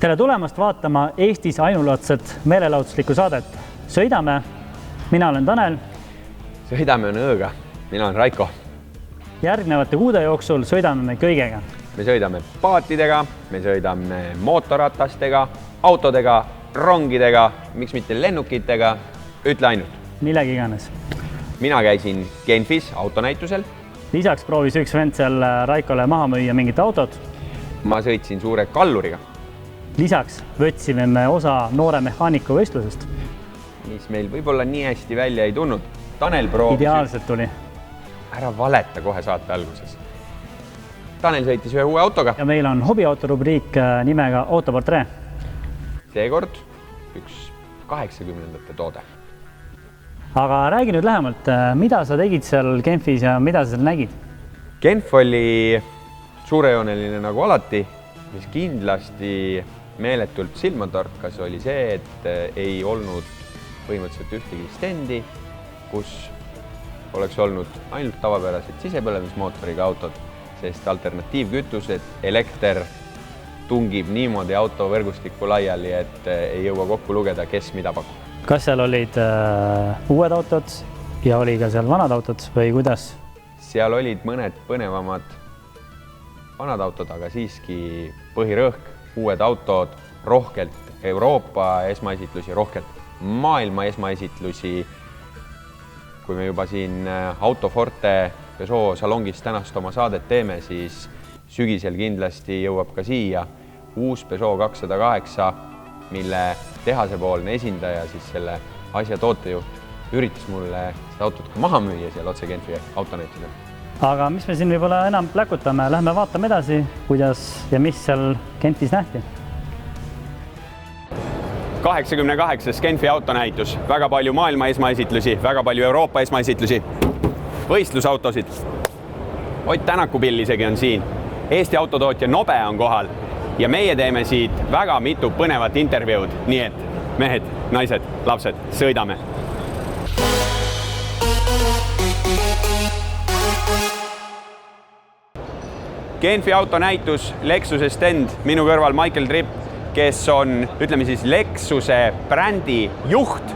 Tere tulemast vaatama Eestis ainulaadset meelelahutuslikku saadet. Sõidame, mina olen Tanel. Sõidame on Õõga, mina olen Raiko. Järgnevate kuude jooksul sõidame me kõigega. Me sõidame paatidega, me sõidame mootorratastega, autodega, rongidega, miks mitte lennukitega, ütle ainult. Millegi iganes. Mina käisin Genfis autonäitusel. Lisaks proovis üks vend seal Raikole maha müüa mingit autot. Ma sõitsin suure kalluriga. Lisaks võtsime me osa noore mehaaniku võistlusest. Mis meil võib-olla nii hästi välja ei tulnud. Tanel proovis. Ideaalselt tuli. Ära valeta kohe saate alguses. Tanel sõitis ühe uue autoga. Ja meil on hobiauto rubriik nimega Autoportree. Seekord üks 80-ndate toode. Aga räägi nüüd lähemalt, mida sa tegid seal Genfis ja mida sa seal nägid? Genf oli suurejooneline nagu alati, mis kindlasti meeletult silma torkas oli see, et ei olnud põhimõtteliselt ühtegi stendi, kus oleks olnud ainult tavapärased sisepõlemismootoriga autod, sest alternatiivkütused, elekter tungib niimoodi autovõrgustikku laiali, et ei jõua kokku lugeda, kes mida pakub. Kas seal olid uued autod ja oli ka seal vanad autod või kuidas? Seal olid mõned põnevamad vanad autod, aga siiski põhirõhk, uued autod, rohkelt Euroopa esmaesitlusi, rohkelt maailma esmaesitlusi. Kui me juba siin Autoforte Peugeot salongis tänast oma saadet teeme, siis sügisel kindlasti jõuab ka siia uus Peugeot 208, mille tehasepoolne esindaja, siis selle asja tootejuht üritas mulle seda autot ka maha müüa seal otse Genfi autonäitusel. Aga mis me siin võib-olla enam pläkutame, lähme vaatame edasi, kuidas ja mis seal Genfis nähti. 88. Genfi autonäitus, väga palju maailma esmaesitlusi, väga palju Euroopa esmaesitlusi, võistlusautosid. Ott Tänakupill isegi on siin. Eesti autotootja Nobe on kohal ja meie teeme siit väga mitu põnevat intervjuud, nii et mehed, naised, lapsed, sõidame. Genfi autonäitus, Lexuse stend, minu kõrval Michael Tripp, kes on, ütleme siis, Lexuse brändi juht,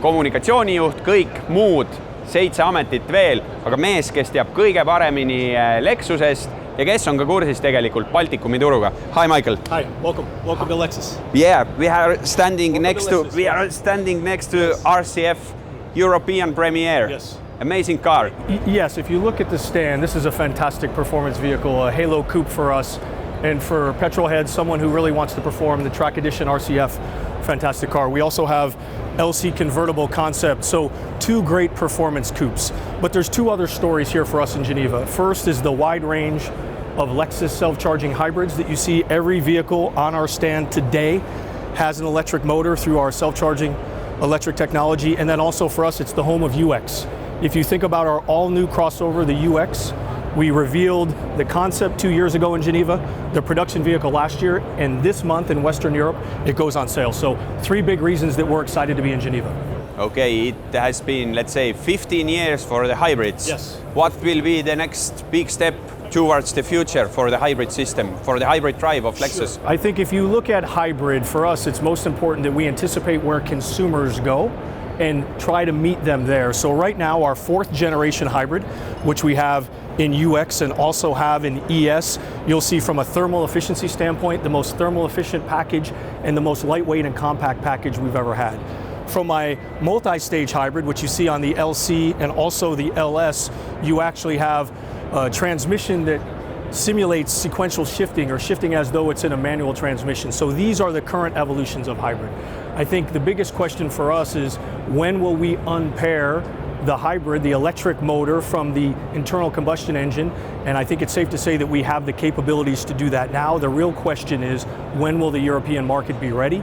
kommunikatsioonijuht, kõik muud 7 ametit veel, aga mees, kes teab kõige paremini Lexusest ja kes on ka kursis tegelikult Baltikumi turuga. Hi, Michael. Hi, welcome to Lexus. Yeah, we are standing next to RCF European Premiere. Yes. Amazing car. Yes, if you look at the stand, this is a fantastic performance vehicle, a Halo Coupe for us, and for petrol heads, someone who really wants to perform, the Track Edition RCF, fantastic car. We also have LC convertible concept, so 2 great performance coupes. But there's 2 other stories here for us in Geneva. First is the wide range of Lexus self-charging hybrids that you see. Every vehicle on our stand today has an electric motor through our self-charging electric technology, and then also for us, it's the home of UX. If you think about our all-new crossover, the UX, we revealed the concept 2 years ago in Geneva, the production vehicle last year, and this month in Western Europe, it goes on sale. So 3 big reasons that we're excited to be in Geneva. Okay, it has been, let's say, 15 years for the hybrids. Yes. What will be the next big step towards the future for the hybrid system, for the hybrid drive of Lexus? Sure. I think if you look at hybrid, for us, it's most important that we anticipate where consumers go and try to meet them there. So right now, our 4th generation hybrid, which we have in UX and also have in ES, you'll see from a thermal efficiency standpoint, the most thermal efficient package and the most lightweight and compact package we've ever had. From my multi-stage hybrid, which you see on the LC and also the LS, you actually have a transmission that simulates sequential shifting or shifting as though it's in a manual transmission. So these are the current evolutions of hybrid. I think the biggest question for us is when will we unpair the hybrid, the electric motor from the internal combustion engine? And I think it's safe to say that we have the capabilities to do that now. The real question is when will the European market be ready?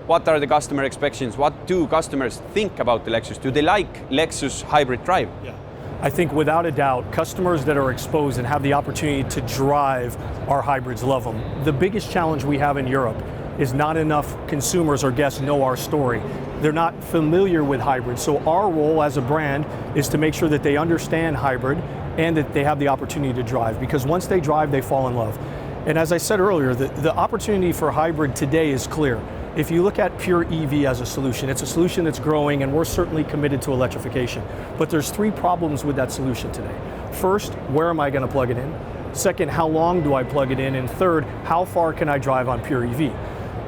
What are the customer expectations? What do customers think about the Lexus? Do they like Lexus hybrid drive? Yeah. I think without a doubt, customers that are exposed and have the opportunity to drive our hybrids love them. The biggest challenge we have in Europe is not enough consumers or guests know our story. They're not familiar with hybrid. So our role as a brand is to make sure that they understand hybrid and that they have the opportunity to drive, because once they drive, they fall in love. And as I said earlier, the opportunity for hybrid today is clear. If you look at pure EV as a solution, it's a solution that's growing, and we're certainly committed to electrification. But there's three problems with that solution today. First, where am I going to plug it in? Second, how long do I plug it in? And third, how far can I drive on pure EV?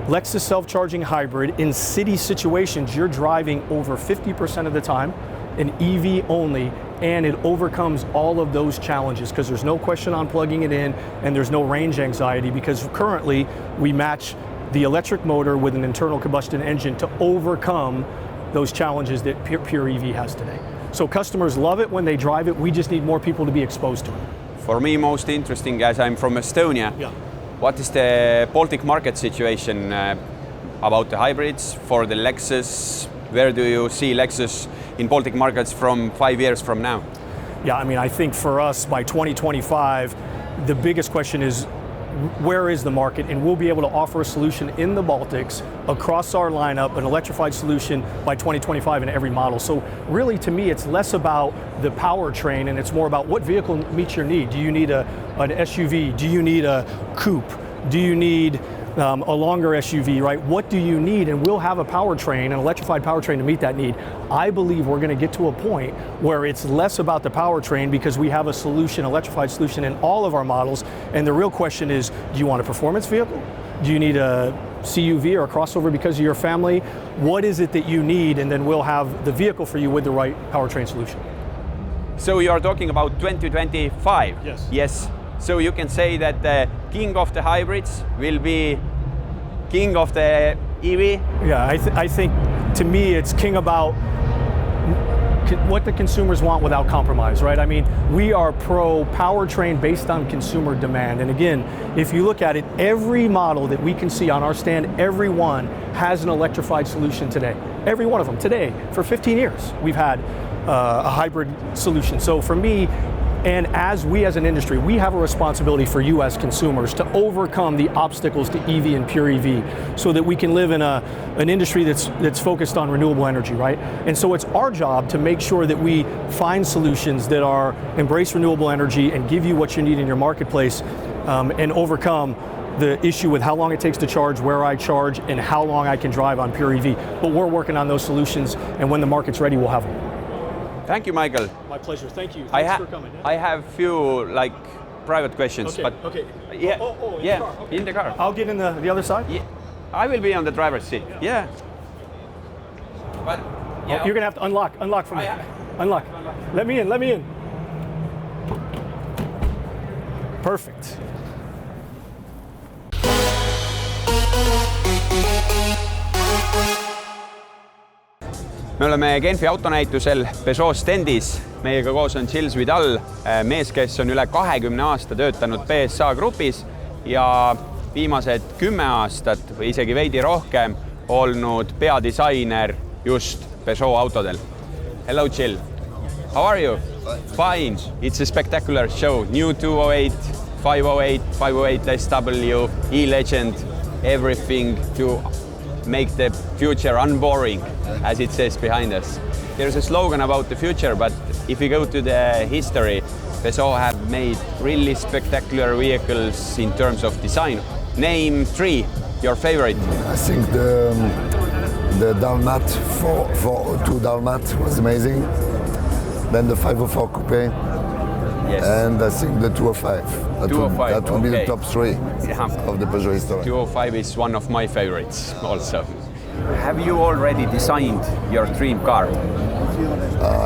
Lexus self-charging hybrid, in city situations, you're driving over 50% of the time, an EV only, and it overcomes all of those challenges because there's no question on plugging it in, and there's no range anxiety because currently we match the electric motor with an internal combustion engine to overcome those challenges that pure EV has today. So customers love it when they drive it. We just need more people to be exposed to it. For me, most interesting, as I'm from Estonia, what is the Baltic market situation about the hybrids for the Lexus? Where do you see Lexus in Baltic markets from 5 years from now? Yeah, I mean, I think for us by 2025, the biggest question is where is the market, and we'll be able to offer a solution in the Baltics across our lineup, an electrified solution by 2025 in every model. So really, to me, it's less about the powertrain and it's more about what vehicle meets your need. Do you need an SUV? Do you need a coupe? Do you need a longer SUV, right? What do you need? And we'll have a powertrain, an electrified powertrain to meet that need. I believe we're going to get to a point where it's less about the powertrain because we have a solution, electrified solution in all of our models. And the real question is, do you want a performance vehicle? Do you need a CUV or a crossover because of your family? What is it that you need? And then we'll have the vehicle for you with the right powertrain solution. So you are talking about 2025? Yes. Yes. So you can say that the king of the hybrids will be king of the EV? Yeah, I think to me it's king about what the consumers want without compromise, right? I mean, we are pro powertrain based on consumer demand. And again, if you look at it, every model that we can see on our stand, every one has an electrified solution today. Every one of them today. For 15 years, we've had a hybrid solution. So for me, and as we as an industry, we have a responsibility for you as consumers to overcome the obstacles to EV and pure EV so that we can live in an industry that's focused on renewable energy, right? And so it's our job to make sure that we find solutions that are embrace renewable energy and give you what you need in your marketplace and overcome the issue with how long it takes to charge, where I charge, and how long I can drive on pure EV. But we're working on those solutions, and when the market's ready, we'll have them. Thank you, Michael. My pleasure. Thank you. Thanks for coming. I have few private questions, Okay. but Okay. yeah, In yeah, the car. Okay. in the car. I'll get in the other side. Yeah, I will be on the driver's seat. Yeah. But yeah, You're gonna have to unlock for me. I- Unlock. Let me in. Perfect. me oleme Genfi autonäitusel Peugeot stendis. Meiega koos on Gilles Vidal, mees, kes on üle 20 aasta töötanud PSA grupis ja viimased 10 aastat või isegi veidi rohkem olnud peadisainer just Peugeot autodel. Hello, Gilles. How are you? Fine. It's a spectacular show. New 208, 508, 508 SW, E-Legend, everything to make the future unboring, as it says behind us. There's a slogan about the future, but if you go to the history, Peugeot have made really spectacular vehicles in terms of design. Name 3, your favorite. I think the Dalmat 402 Dalmat was amazing. Then the 504 Coupe. Yes. And I think the 205. That would be the top 3 of the Peugeot history. 205 is one of my favorites also. Have you already designed your dream car?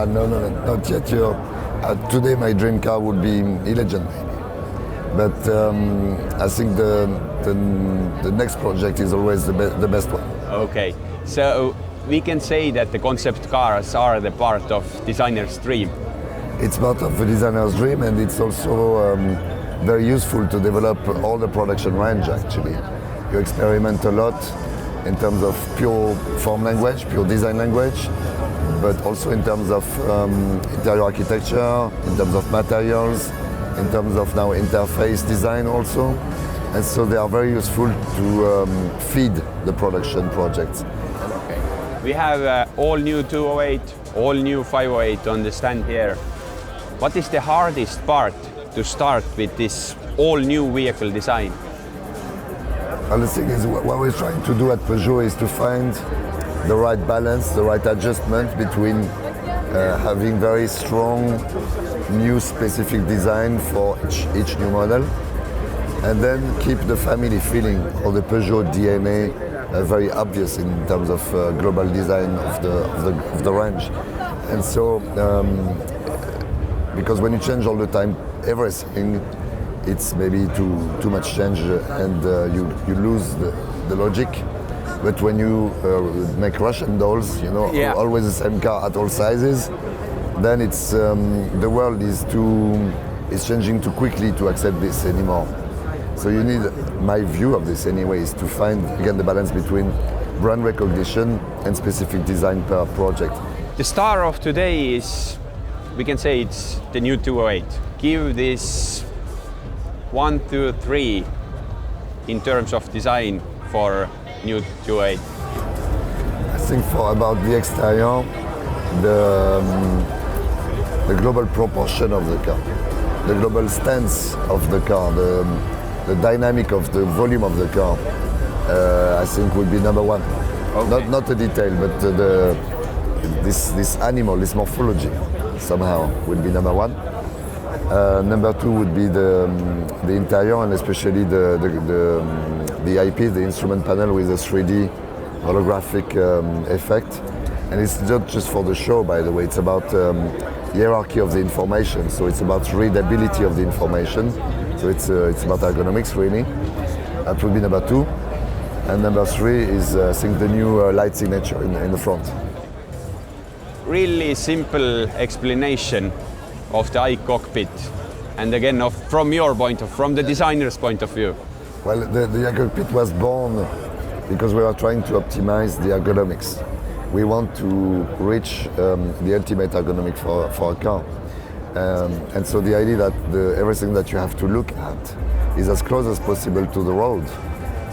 No, not yet. Today my dream car would be E-Legend maybe. But I think the next project is always the best one. Okay, so we can say that the concept cars are the part of designer's dream. It's part of the designer's dream, and it's also very useful to develop all the production range, actually. You experiment a lot in terms of pure form language, pure design language, but also in terms of interior architecture, in terms of materials, in terms of now interface design also. And so they are very useful to feed the production projects. Okay. We have all new 208, all new 508 on the stand here. What is the hardest part to start with this all new vehicle design? Well, the thing is, what we're trying to do at Peugeot is to find the right balance, the right adjustment between having very strong new specific design for each new model, and then keep the family feeling or the Peugeot DNA very obvious in terms of global design of the range. And so, because when you change all the time everything, it's maybe too much change, and you lose the logic. But when you make Russian dolls, you know, always the same car at all sizes, then it's the world is changing too quickly to accept this anymore. So you need, my view of this anyway, is to find again the balance between brand recognition and specific design per project. The star of today is, we can say it's the new 208. Give this 1, 2, 3 in terms of design for new 208. I think for about the exterior, the global proportion of the car, the global stance of the car, the dynamic of the volume of the car, I think would be number one. Okay. Not the detail, but this animal, this morphology, somehow would be number one. Number two would be the interior, and especially the IP, the instrument panel with a 3D holographic effect. And it's not just for the show, by the way, it's about hierarchy of the information. So it's about readability of the information. So it's about ergonomics, really. That would be number two. And number three is, I think, the new light signature in the front. Really simple explanation of the iCockpit, and again, from your point of, from the designer's point of view. Well, the iCockpit was born because we are trying to optimize the ergonomics. We want to reach the ultimate ergonomic for a car. And so the idea that everything that you have to look at is as close as possible to the road.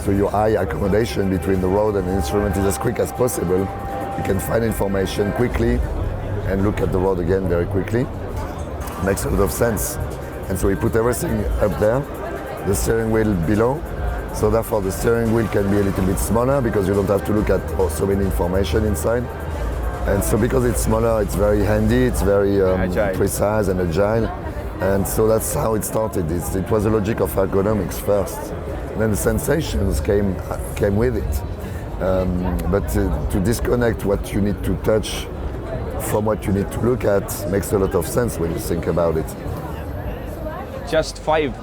So your eye accommodation between the road and the instrument is as quick as possible. You can find information quickly and look at the road again very quickly. Makes a lot of sense. And so we put everything up there, the steering wheel below. So therefore the steering wheel can be a little bit smaller because you don't have to look at so many information inside. And so because it's smaller, it's very handy, it's very precise and agile. And so that's how it started. It was a logic of ergonomics first. And then the sensations came with it. But to disconnect what you need to touch from what you need to look at makes a lot of sense when you think about it. Just 5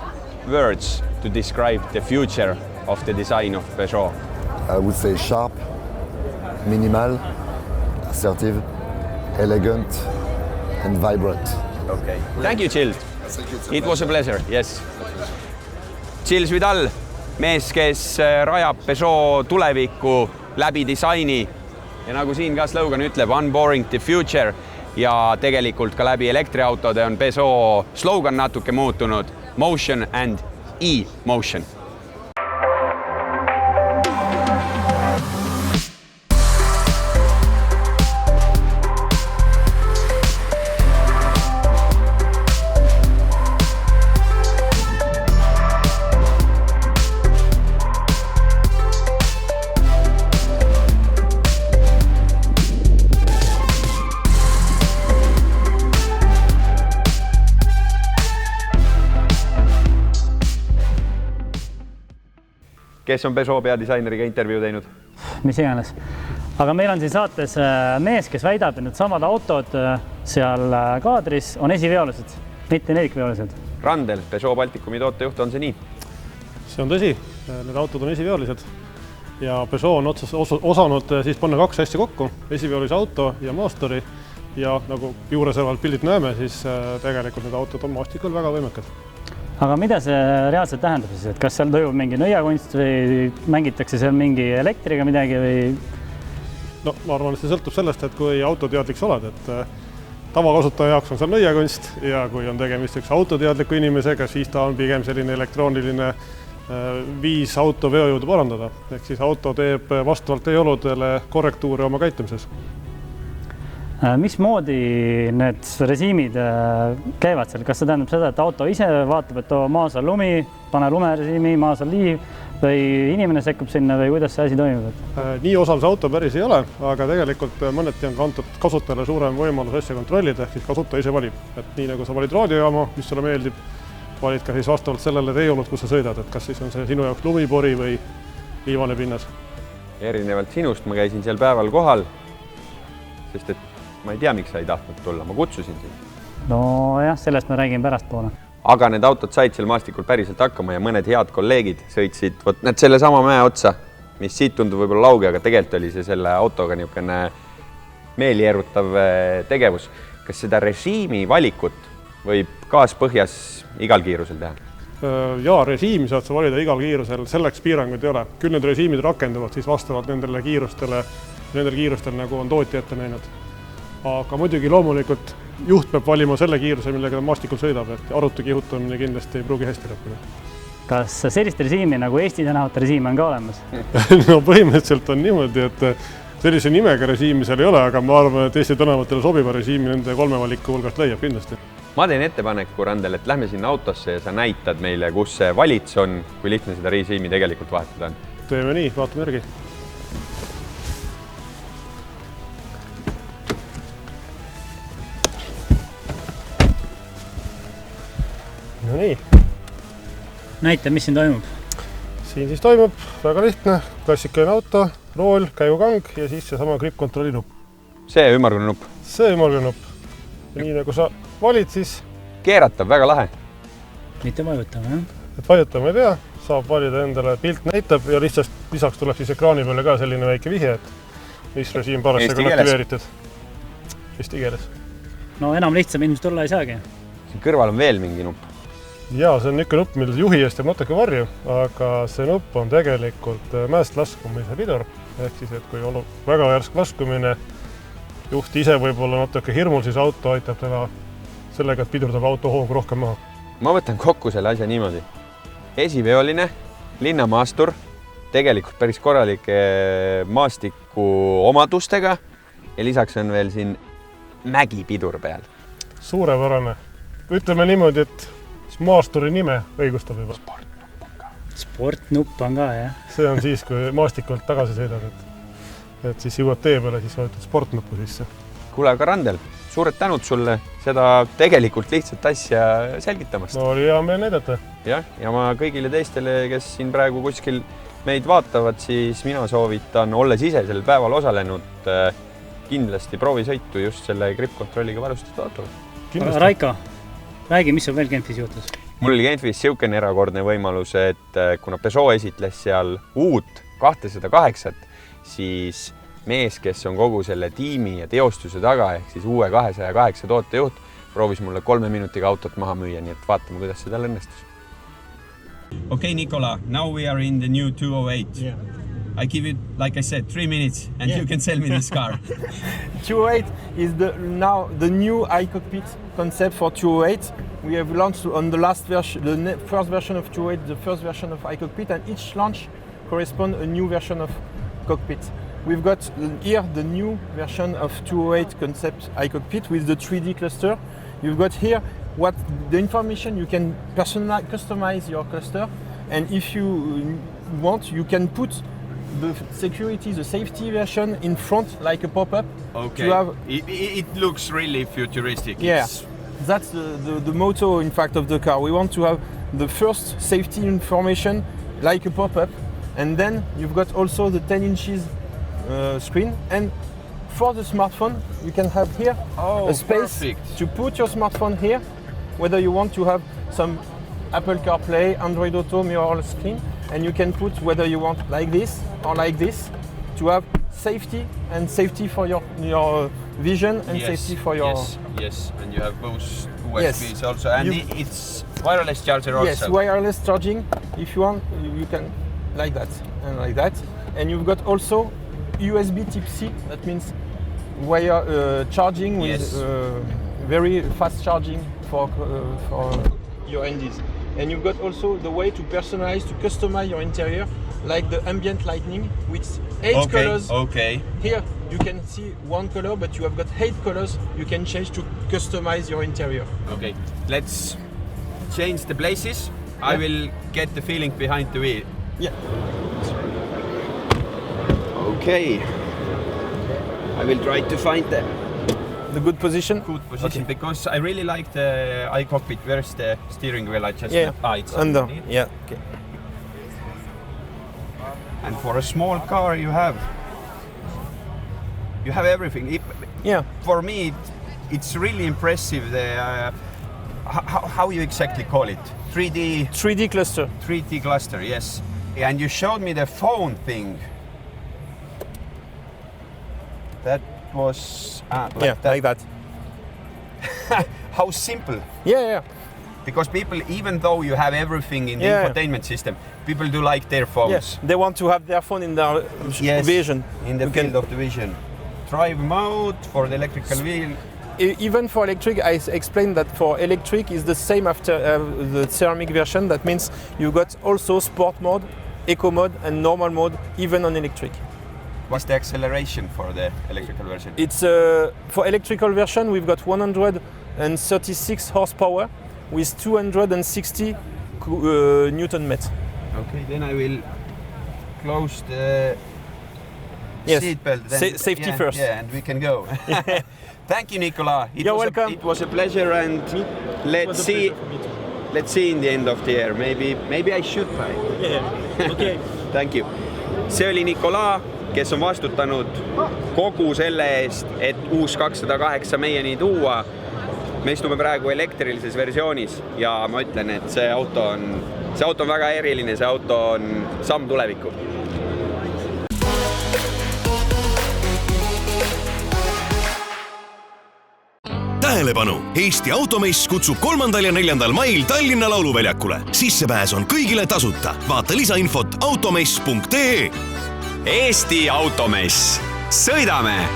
words to describe the future of the design of Peugeot. I would say sharp, minimal, assertive, elegant, and vibrant. Okay. Thank you, Gilles. It was a pleasure, yes. Gilles Vidal, mees, kes rajab Peugeot tulevikku läbi disaini ja nagu siin ka slogan ütleb, unboring the future, ja tegelikult ka läbi elektriautode on Peugeot slogan natuke muutunud, motion and e-motion. Kes on Peugeot peadisaineriga intervjuu teinud? Mis iganes. Aga meil on siin saates mees, kes väidab, et need samad autod seal kaadris on esiveolised, mitte nelikveolised. Randel, Peugeot Baltikumi tootejuht, on see nii? See on tõsi, need autod on esiveolised ja Peugeot on osanud siis panna 2 asja kokku, esiveolise auto ja maasturi, ja nagu juureserval pildid näeme, siis tegelikult need autod on maastikul väga võimekad. Aga mida see reaalselt tähendab siis, et kas seal toimub mingi nõiakunst või mängitakse seal mingi elektriga midagi või? No, ma arvan, et see sõltub sellest, et kui autoteadlik sa oled, et tavakasutaja jaoks on seal nõiakunst, ja kui on tegemist üks autoteadliku inimesega, siis ta on pigem selline elektrooniline viis auto veojõudu parandada. Ehk siis auto teeb vastavalt teeoludele korrektuure oma käitumises. Mismoodi need režiimid käivad seal? Kas see tähendab seda, et auto ise vaatab, et maas on lumi, pane lumerežiimi, maas on liiv või inimene sekkub sinna või kuidas see asi toimub? Nii osav see auto päris ei ole, aga tegelikult mõneti on antud kasutajale suurem võimalus asja kontrollida, ehk siis kasutaja ise valib. Et nii nagu sa valid raadiojaama, mis sulle meeldib, valid ka siis vastavalt sellele teeolud, kus sa sõidad, et kas siis on see sinu jaoks lumipori või liivane pinnas. Erinevalt sinust ma käisin seal päeval kohal, sest et ma ei tea, miks sa ei tahtnud tulla, ma kutsusin sind. No jah, sellest me räägime pärast poole. Aga need autod said seal maastikul päriselt hakkama ja mõned head kolleegid sõitsid need selle sama mäe otsa, mis siit tundub võib-olla lauge, aga tegelikult oli see selle autoga niisugune meelierutav tegevus. Kas seda režiimi valikut võib kaaspõhjas igal kiirusel teha? Ja režiimi saad sa valida igal kiirusel, selleks piiranguid ei ole. Küll need režiimid rakenduvad siis vastavalt nendele kiirustele, nagu on tootja ette näinud. Aga muidugi loomulikult juht peab valima selle kiiruse, millega ta maastikul sõidab, et arutu kihutamine kindlasti ei pruugi hästi lõppida. Kas sellist režiimi nagu Eesti tänavate režiim on ka olemas? No põhimõtteliselt on niimoodi, et sellise nimega režiimi seal ei ole, aga ma arvan, et Eesti tänavatele sobiva režiimi nende 3 valiku hulgast leiab kindlasti. Ma teen ettepaneku, Randel, et lähme sinna autosse ja sa näitad meile, kus see valits on, kui lihtne seda režiimi tegelikult vahetada on. Teeme nii, vaatame järgi. No nii. Näita, mis siin toimub? Siin siis toimub väga lihtne, klassikaline auto, rool, käigukang ja siis seesama grip-kontrolli nupp. See ümmargune nupp? See ümmargune nupp. Ja nii nagu sa valid, siis keeratab, väga lahe. Mitte vajutama, jah? Et vajutama ei pea, saab valida endale, pilt näitab ja lihtsalt lisaks tuleb siis ekraani peale ka selline väike vihje, et mis režiim parasjagu aktiveeritud. Eesti keeles. No enam lihtsam ilmselt olla ei saagi. Siin kõrval on veel mingi nupp. Jaa, see on niisugune nupp, mille juhi eest jääb natuke varju, aga see nupp on tegelikult mäest laskumise pidur. Ehk siis, et kui on väga järsk laskumine, juht ise võib-olla natuke hirmul, siis auto aitab teda sellega, et pidurdab auto hoogu rohkem maha. Ma võtan kokku selle asja niimoodi. Esiveoline, linnamaastur, tegelikult päris korralike maastiku omadustega ja lisaks on veel siin mägipidur peal. Suurepärane. Ütleme niimoodi, et maasturi nime õigustab juba. Sportnupp on ka, jah? See on siis, kui maastikult tagasi sõidad, et siis jõuad tee peale, siis vajutad sportnuppu sisse. Kuule, aga Randel, suured tänud sulle seda tegelikult lihtsat asja selgitamast. No oli hea meel näidata. Ja ma kõigile teistele, kes siin praegu kuskil meid vaatavad, siis mina soovitan, olles ise sel päeval osalenud, kindlasti proovisõitu just selle grip-kontrolliga varustatud autoga. Raiko, räägi, mis on veel Genfis juhtus? Mul oli Genfis siukene erakordne võimalus, et kuna Peugeot esitles seal uut 208, siis mees, kes on kogu selle tiimi ja teostuse taga, ehk siis uue 208 tootejuht, proovis mulle 3 minutiga autot maha müüa, nii et vaatame, kuidas see tal õnnestus. Okay, Nicola, now we are in the new 208. Yeah. I give it, like I said, 3 minutes and you can sell me this car. 208 is now the new iCockpit concept for 208. We have launched on the last version, the first version of 208, the first version of iCockpit, and each launch corresponds a new version of cockpit. We've got here the new version of 208 concept iCockpit with the 3D cluster. You've got here what the information you can customize your cluster, and if you want, you can put the security, the safety version in front like a pop-up. Okay. To have... It looks really futuristic. Yeah, that's the motto, in fact, of the car. We want to have the first safety information like a pop-up, and then you've got also the 10 inches screen. And for the smartphone, you can have here a space to put your smartphone here, whether you want to have some Apple CarPlay, Android Auto, mirrorless screen, and you can put whether you want like this or like this to have safety and safety for your vision and safety for your... Yes, and you have both USBs also, and it's wireless charger also. Yes, wireless charging. If you want, you can like that and like that. And you've got also USB Type-C, that means wire charging with very fast charging for your NDs. And you've got also the way to personalize, to customize your interior, like the ambient lighting with 8 colors. Okay. Here you can see 1 color, but you have got 8 colors you can change to customize your interior. Okay, let's change the places. I will get the feeling behind the wheel. Yeah. Okay. I will try to find the good position. Good position, because I really like the iCockpit. Where's the steering wheel? I just it's under. Yeah. Okay. And for a small car, you have everything. For me, it's really impressive. The how you exactly call it? 3D cluster. 3D cluster, yes. And you showed me the phone thing. That was like that. How simple. Yeah. Because people, even though you have everything in the infotainment system, people do like their phones. Yes, they want to have their phone in their vision. In the field of the vision. Drive mode for the electrical wheel. Even for electric, I explained that for electric is the same after the ceramic version. That means you got also sport mode, eco mode, and normal mode, even on electric. What's the acceleration for the electrical version? It's for electrical version, we've got 136 horsepower with 260 Newton meters. Okay, then I will close the seatbelt. Safety first. Yeah, and we can go. Thank you, Nicola. You're welcome. It was a pleasure, and let's see in the end of the year. Maybe I should try. Yeah. Okay. Thank you. See oli Nicola, kes on vastutanud kogu selle eest, et uus 208 meieni tuua. Me istume praegu elektrilises versioonis ja ma ütlen, et see auto on väga eriline, see auto on samm tulevikku. Tähelepanu! Eesti Automess kutsub 3. ja 4. mail Tallinna lauluväljakule. Sissepääs on kõigile tasuta. Vaata lisainfot automess.ee. Eesti Automess. Sõidame!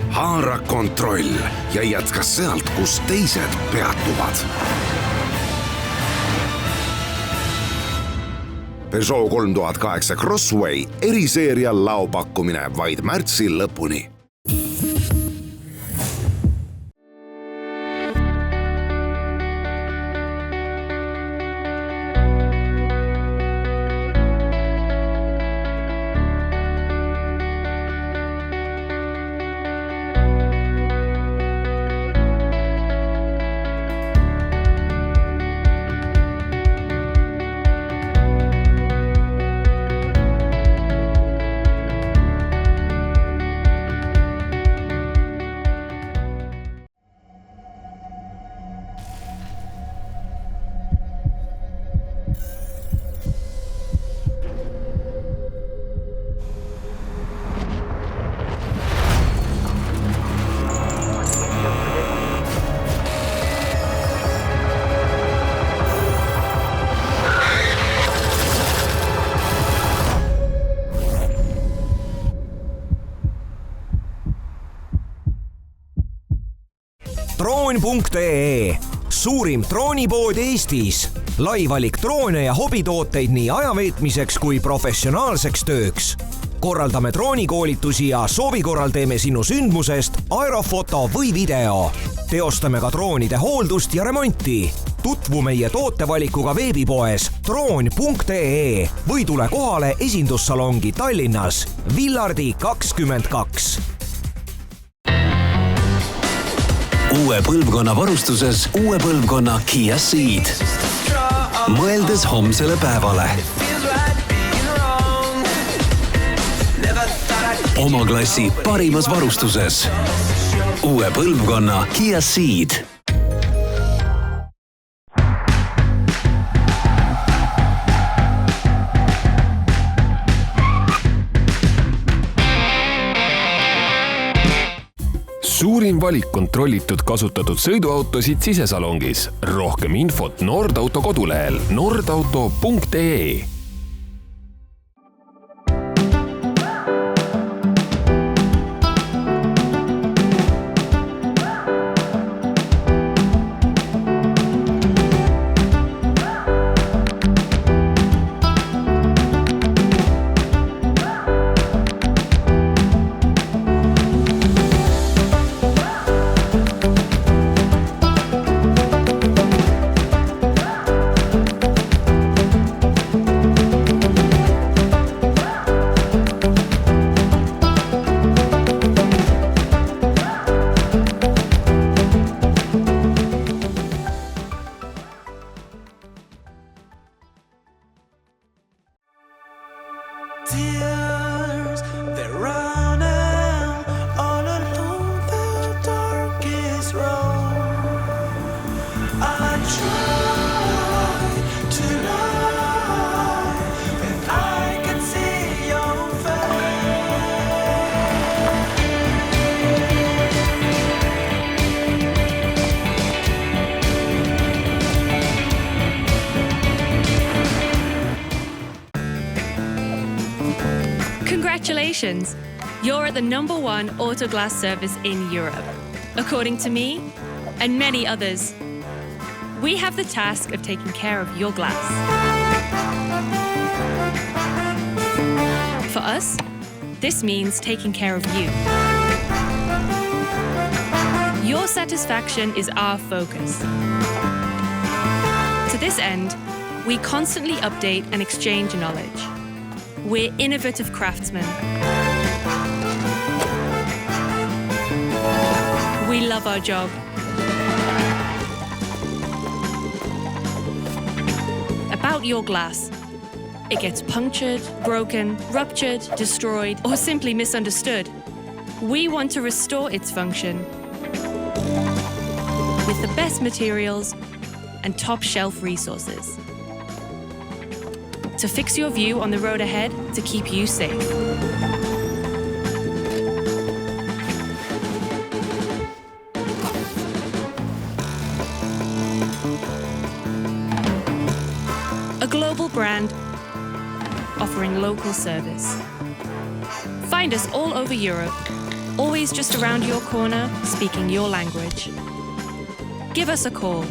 Haara kontroll ja jätka sealt, kus teised peatuvad. Peugeot 3008 Crossway eriseeria laopakkumine vaid märtsi lõpuni. Droon.ee, suurim droonipood Eestis. Laivalik droone ja hobitooteid nii ajaveetmiseks kui professionaalseks tööks. Korraldame droonikoolitusi ja soovi korral teeme sinu sündmusest aerofoto või video. Teostame ka droonide hooldust ja remonti. Tutvu meie tootevalikuga veebipoes droon.ee või tule kohale esindussalongi Tallinnas Villardi 22. Uue põlvkonna varustuses uue põlvkonna Kia Ceed. Mõeldes homsele päevale. Oma klassi parimas varustuses. Uue põlvkonna Kia Ceed. Suurim valik kontrollitud kasutatud sõiduautosid sisesalongis. Rohkem infot Nordauto kodulehel nordauto.ee. Congratulations! You're at the #1 auto glass service in Europe, according to me and many others. We have the task of taking care of your glass. For us, this means taking care of you. Your satisfaction is our focus. To this end, we constantly update and exchange knowledge. We're innovative craftsmen. We love our job. About your glass. It gets punctured, broken, ruptured, destroyed, or simply misunderstood. We want to restore its function with the best materials and top-shelf resources to fix your view on the road ahead to keep you safe. A global brand offering local service. Find us all over Europe, always just around your corner, speaking your language. Give us a call.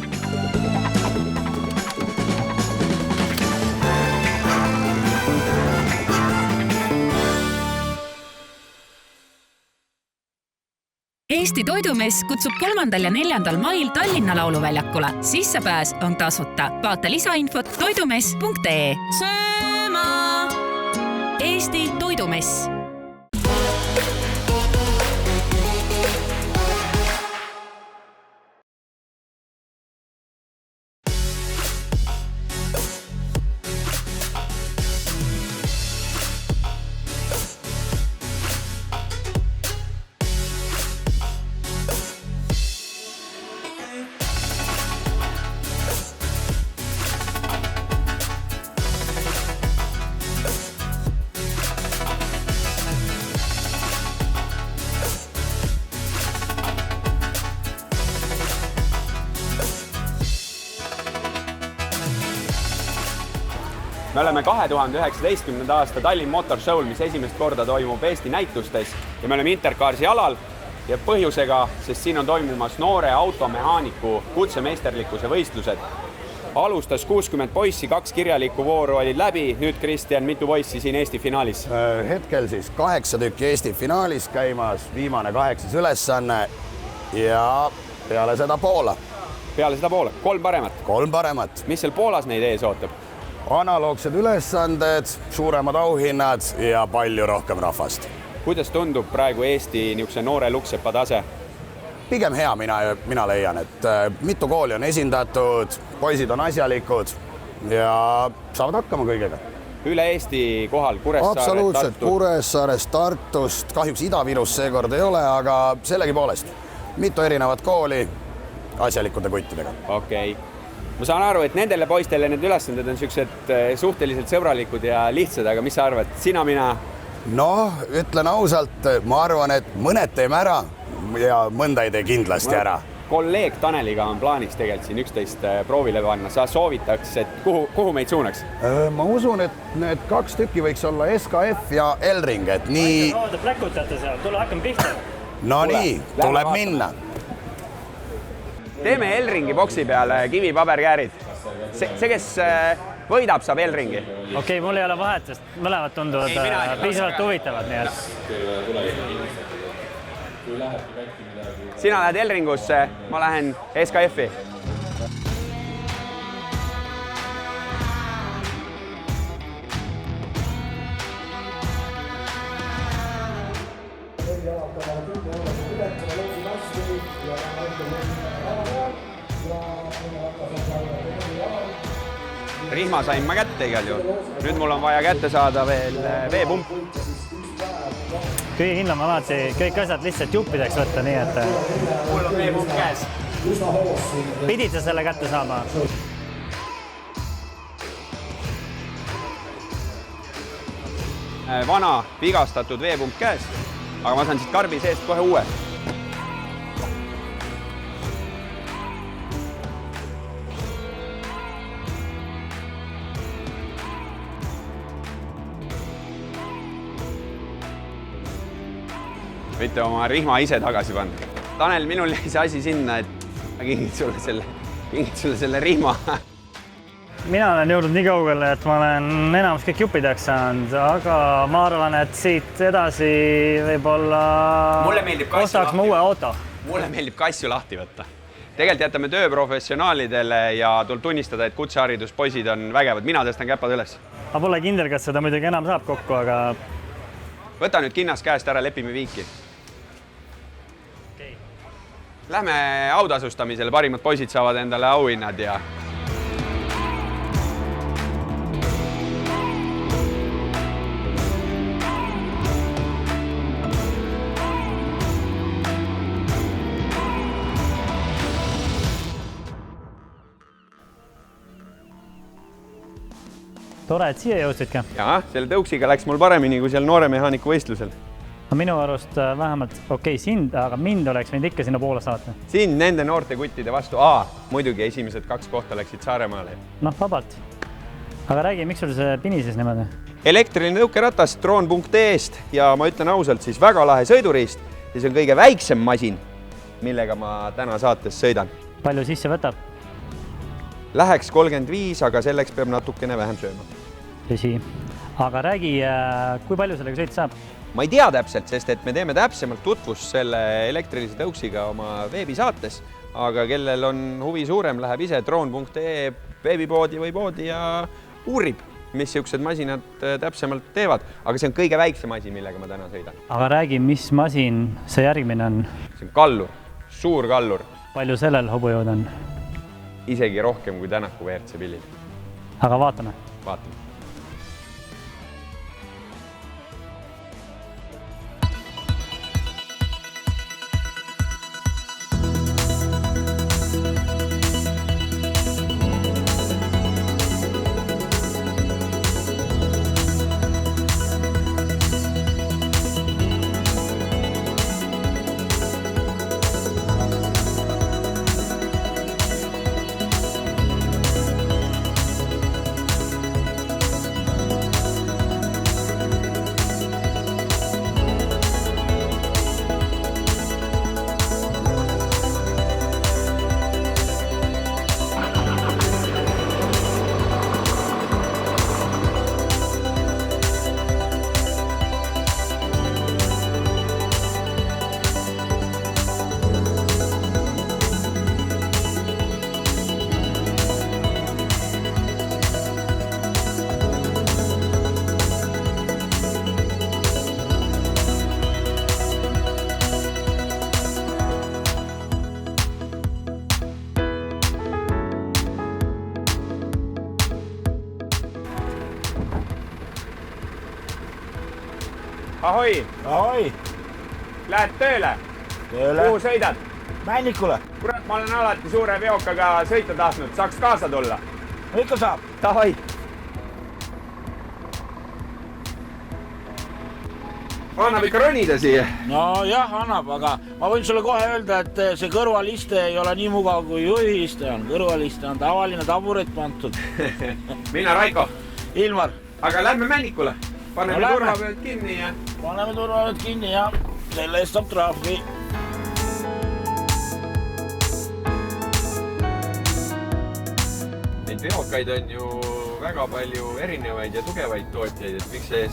Eesti Toidumess kutsub 3. ja 4. mail Tallinna lauluväljakule. Sissepääs on tasuta. Vaata lisainfot toidumess.ee. Sööma! Eesti Toidumess. Me oleme 2019. aasta Tallinn Motor Show'l, mis esimest korda toimub Eesti näitustes ja me oleme Intercarsi alal ja põhjusega, sest siin on toimumas noore automehaaniku kutsemeisterlikkuse võistlused. Alustas 60 poissi, 2 kirjalikku vooru olid läbi. Nüüd, Kristjan, mitu poissi siin Eesti finaalis? Hetkel siis 8 tükki Eesti finaalis käimas, viimane 8. ülesanne ja peale seda Poola. Peale seda Poola, 3 paremat? 3 paremat. Mis seal Poolas neid ees ootab? Analoogsed ülesanded, suuremad auhinnad ja palju rohkem rahvast. Kuidas tundub praegu Eesti niisuguse noore luksepa tase? Pigem hea, mina leian, et mitu kooli on esindatud, poisid on asjalikud ja saavad hakkama kõigega. Üle Eesti kohal, Kuressaare, Absoluutselt, Tartu? Kuressaarest, Tartust, kahjuks Ida-Virus seekord ei ole, aga sellegipoolest mitu erinevat kooli asjalikude kuttidega. Okei. Ma saan aru, et nendele poistele need ülesanded on niisugused suhteliselt sõbralikud ja lihtsad, aga mis sa arvad? Sina, mina? No, ütlen ausalt, ma arvan, et mõned teeme ära ja mõnda ei tee kindlasti ära. Kolleeg Taneliga on plaanis tegelikult siin 11 proovile panna. Sa soovitaks, et kuhu meid suunaks? Ma usun, et need 2 tükki võiks olla SKF ja Elring, et nii... Te pläkutate seal, tule hakkame pihta. No nii, tuleb minna. Teeme Elringi boksi peale kivipaberkäärid. See, kes võidab, saab Elringi. Okei, mul ei ole vahet, sest mõlemad tunduvad piisavalt huvitavad, nii et... Sina lähed Elringusse, ma lähen SKF-i. Rihma sain ma kätte igal juhul. Nüüd mul on vaja kätte saada veel veepump. Kõige kindlam alati kõik asjad lihtsalt juppideks võtta, nii et... Mul on veepump käes. Pidid sa selle kätte saama? Vana vigastatud veepump käes, aga ma saan siit karbi seest kohe uue. Võite oma rihma ise tagasi panna. Tanel, minul jäi see asi sinna, et ma kingid sulle selle rihma. Mina olen jõudnud nii kaugele, et ma olen enamus kõik jupideks saanud, aga ma arvan, et siit edasi võib-olla ostaks ma uue auto. Mulle meeldib kasju lahti võtta. Tegelikult jätame töö professionaalidele ja tuleb tunnistada, et kutsehariduspoisid on vägevad. Mina tõstan käpad üles. Ma pole kindel, kas seda muidugi enam saab kokku, aga... Võta nüüd kinnas käest ära, lepime viiki. Lähme autasustamisele, parimad poisid saavad endale auhinnad ja... Tore, et siia jõudsid ka. Jaa, selle tõuksiga läks mul paremini kui seal noore mehaaniku võistlusel. Minu arust vähemalt sind, aga mind oleks võinud ikka sinna poole saata. Sind nende noorte kuttide vastu. Muidugi esimesed 2 kohta läksid Saaremaale. Vabalt. Aga räägi, miks sul see pinises niimoodi? Elektriline tõukeratas Tron.ee-st ja ma ütlen ausalt, siis väga lahe sõiduriist. Ja see on kõige väiksem masin, millega ma täna saates sõidan. Palju sisse võtab? Läheks 35, aga selleks peab natukene vähem sööma. Tõsi. Aga räägi, kui palju sellega sõit saab? Ma ei tea täpselt, sest et me teeme täpsemalt tutvust selle elektrilise tõuksiga oma veebisaates, aga kellel on huvi suurem, läheb ise Tron.ee veebipoodi või poodi ja uurib, mis siuksed masinad täpsemalt teevad. Aga see on kõige väiksem asi, millega ma täna sõidan. Aga räägi, mis masin see järgmine on? See on kallur, suur kallur. Palju sellel hobujõud on? Isegi rohkem kui Tänaku WRC pillil. Aga vaatame. Vaatame. Ahoi! Ahoi! Lähed tööle? Tööle. Kuhu sõidad? Männikule. Kurat, ma olen alati suure veokaga sõita tahtnud. Saaks kaasa tulla? Ikka saab. Ahoi! Annab ikka ronida siia? No jah, annab, aga ma võin sulle kohe öelda, et see kõrvaliste ei ole nii mugav kui juhiste on. Kõrvaliste on tavaline taburet pantud. Mina Raiko. Ilmar. Aga lähme Männikule. Paneme turvavööd kinni ja... Paneme turvavööd kinni ja selle eest saab trahvi. Neid veokaid on ju väga palju erinevaid ja tugevaid tootjaid, et miks see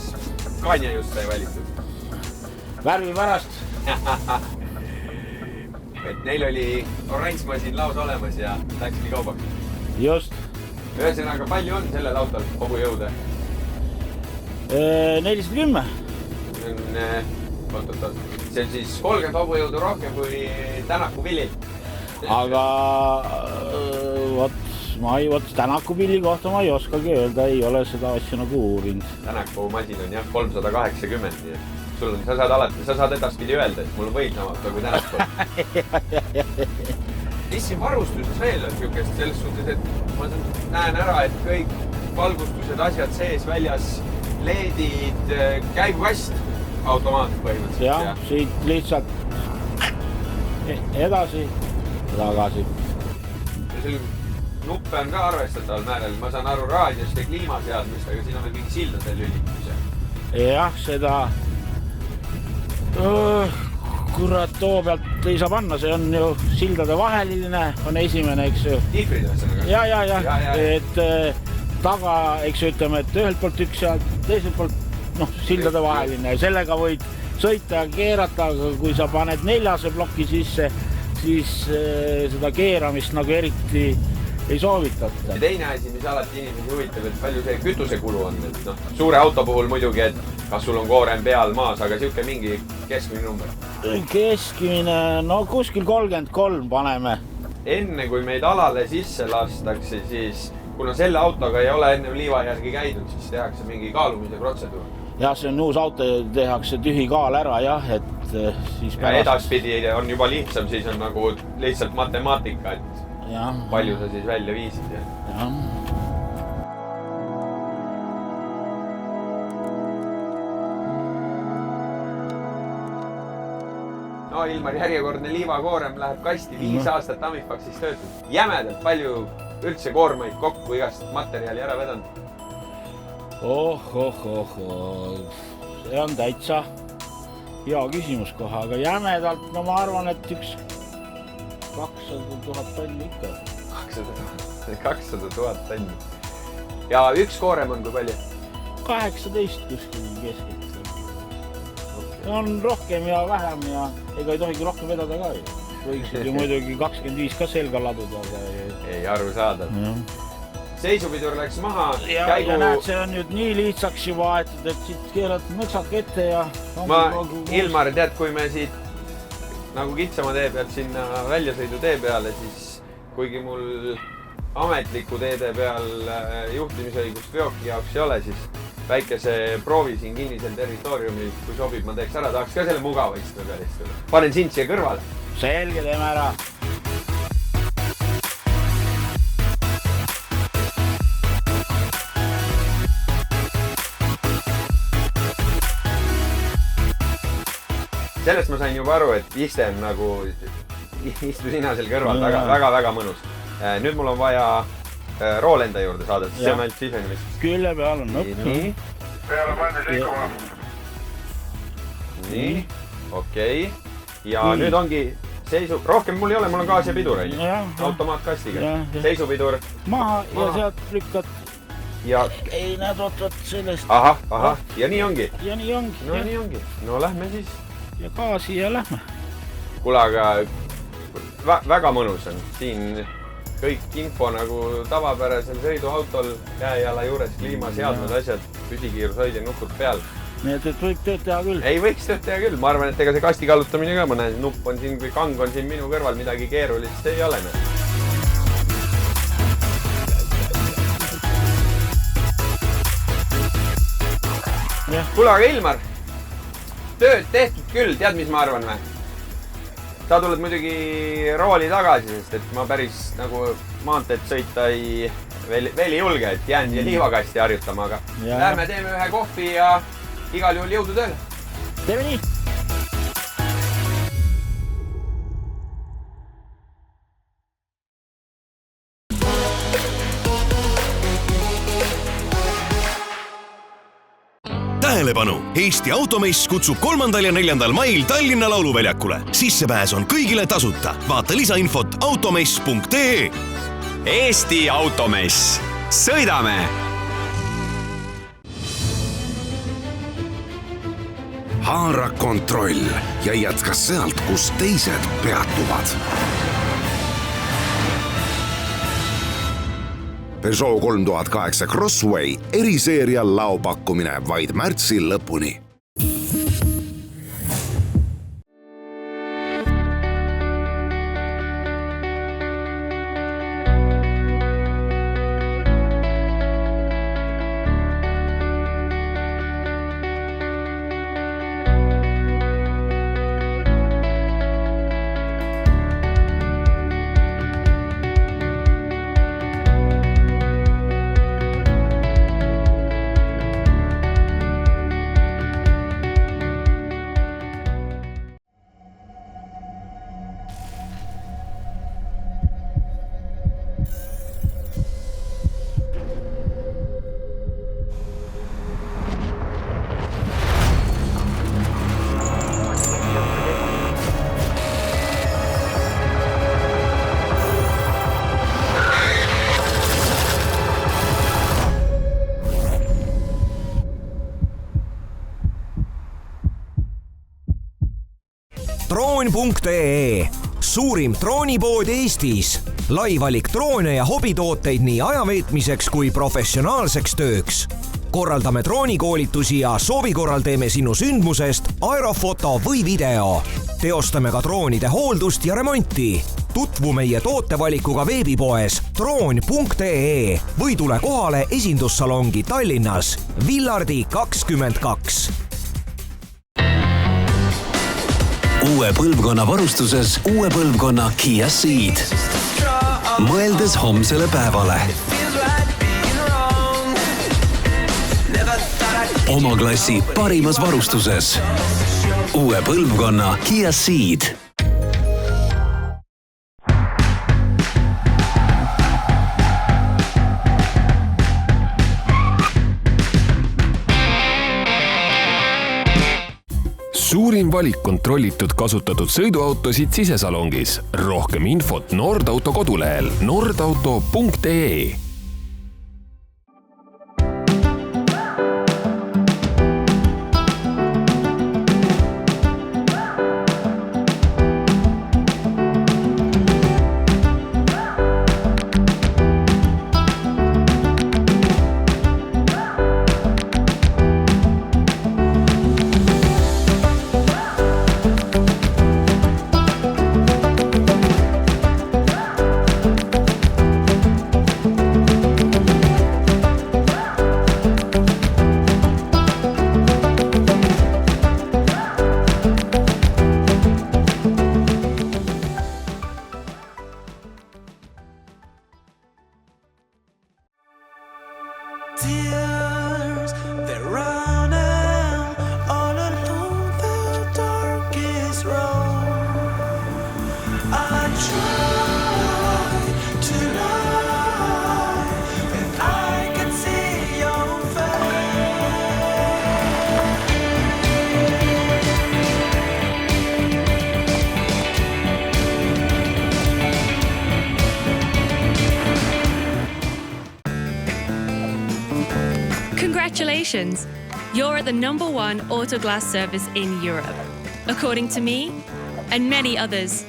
Scania just sai valitud? Värvi pärast. Et neil oli oranžmasin laos olemas ja läkski kaubaks. Just. Ühesõnaga, palju on sellel autol hobujõude? 410. See on siis 30 hobujõudu rohkem kui Tänaku pillil. Aga Tänaku pilli kohta ma ei oskagi öelda, ei ole seda asja nagu uurinud. Tänaku masin on jah 380. Sa saad edaspidi öelda, et mul on võidna auto kui Tänaku. Mis siin varustuses veel on siukest selles suhtes, et ma näen ära, et kõik valgustused, asjad sees, väljas, LED-id, käigukast automaatselt põhimõtteliselt. Jah, siit lihtsalt edasi ja tagasi. Ja selle nuppe on ka arvestataval määrel. Ma saan aru raadiost ja kliimaseadmist, aga siin on veel mingi sildadel lülitus. Jah, seda kurat, too pealt ei saa panna, see on ju sildade vaheline, on esimene, eks ju. Tihvrid ühesõnaga? Ja. Et taga, eks ju, ütleme, et ühelt poolt üks ja teiselt poolt sildade vaheline ja sellega võid sõita ja keerata, aga kui sa paned 4. ploki sisse, siis seda keeramist nagu eriti ei soovitata. Ja teine asi, mis alati inimesi huvitab, et palju see kütusekulu on. Et suure auto puhul muidugi, et kas sul on koorem peal maas, aga siuke mingi keskmine number? Keskmine, kuskil 33 paneme. Enne kui meid alale sisse lastakse, siis kuna selle autoga ei ole enne liiva järgi käidud, siis tehakse mingi kaalumise protseduur. Ja see on uus auto, tehakse tühi kaal ära, et siis ja edaspidi on juba lihtsam, siis on nagu lihtsalt matemaatika, et palju sa siis välja viisid. Ja. No Ilmar, järjekordne liivakoorem läheb kasti 5 aastat Amifaxis töötud. Jämedalt palju üldse koormaid kokku igast materjali ära vedanud? See on täitsa hea küsimus koha, aga jämedalt, ma arvan, et üks 200 000 tonni ikka. 200 000 tonni. Ja üks koorem on kui palju? 18 kuskil keskelt. On rohkem ja vähem ja ega ei tohigi rohkem vedada ka. Võiksid ju muidugi 25 ka selga laduda. Ei aru saada. Seisupidur läks maha. Ja näed, see on nüüd nii lihtsaks juba aetud, et siit keerad mõksak ette ja... Ilmar, tead, kui me siit nagu kitsama tee pealt sinna väljasõidu tee peale, siis kuigi mul ametliku teede peal juhtimisõigust veoki jaoks ei ole, siis väikese proovi siin kinnisel territooriumil, kui sobib, ma teeks ära, tahaks ka selle mugava istuda pealistada. Panen sind siia kõrvale. Selge, teeme ära. Sellest ma sain juba aru, et iste on nagu, istu sina seal kõrval, väga mõnus. Nüüd mul on vaja rool enda juurde saada, siis see on ainult sisenemist. Külle peal on nõpp. Nii. Peale pandis liikuma. Nii, okei. Ja nüüd ongi seisu, rohkem mul ei ole, mul on gaas ja pidur, automaatkastiga. Seisupidur. Maha ja sealt lükkad. Ei näed otot sellest. Ahah, ja nii ongi. Ja nii ongi. No nii ongi. No lähme siis. Ja gaasi ja lähme. Kuule, aga väga mõnus on. Siin kõik info nagu tavapärasel sõiduautol käejala juures, kliimaseadmed, asjad, püsikiirushoidja nukud peal. Nii et võib tööd teha küll. Ei võiks tööd teha küll. Ma arvan, et ega see kasti kallutamine ka, ma näen, nupp on siin, kui kang on siin minu kõrval, midagi keerulist ei ole. Kuule, aga Ilmar, tööd tehtud küll, tead, mis ma arvan või? Sa tuled muidugi rooli tagasi, sest et ma päris nagu maanteed sõita veel ei julge, et jään siia liivakasti harjutama, aga lähme teeme ühe kohvi ja igal juhul jõudu tööle. Teeme nii! Tähelepanu! Eesti automess kutsub 3. ja 4. mail Tallinna lauluväljakule. Sissepääs on kõigile tasuta. Vaata lisainfot automess.ee. Eesti automess. Sõidame! Haara kontroll ja jätka sealt, kus teised peatuvad. Peugeot 3008 Crossway eriseeria laopakkumine vaid märtsi lõpuni. Droon.ee, suurim droonipood Eestis. Laivalik droone ja hobitooteid nii ajaveetmiseks kui professionaalseks tööks. Korraldame droonikoolitusi ja soovi korral teeme sinu sündmusest aerofoto või video. Teostame ka droonide hooldust ja remonti. Tutvu meie tootevalikuga veebipoes Droon.ee või tule kohale esindussalongi Tallinnas Villardi 22. Uue põlvkonna varustuses uue põlvkonna Kia Ceed. Mõeldes homsele päevale. Oma klassi parimas varustuses. Uue põlvkonna Kia Ceed. Suurim valik kontrollitud kasutatud sõiduautosid sisesalongis. Rohkem infot Nordauto kodulehel nordauto.ee. Congratulations! You're at the #1 auto glass service in Europe, according to me and many others.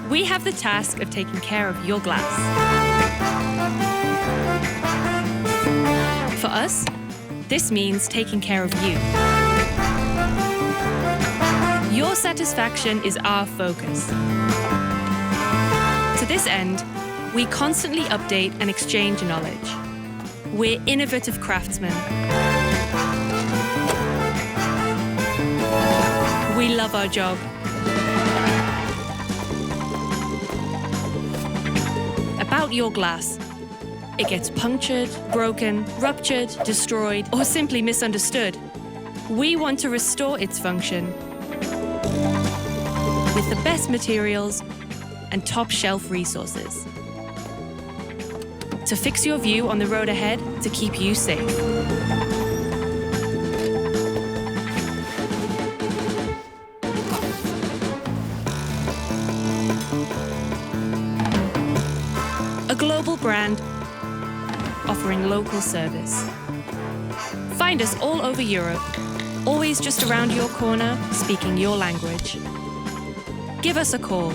We have the task of taking care of your glass. For us, this means taking care of you. Your satisfaction is our focus. To this end, we constantly update and exchange knowledge. We're innovative craftsmen. We love our job. About your glass. It gets punctured, broken, ruptured, destroyed, or simply misunderstood. We want to restore its function with the best materials and top-shelf resources. To fix your view on the road ahead, to keep you safe. A global brand offering local service. Find us all over Europe, always just around your corner, speaking your language. Give us a call.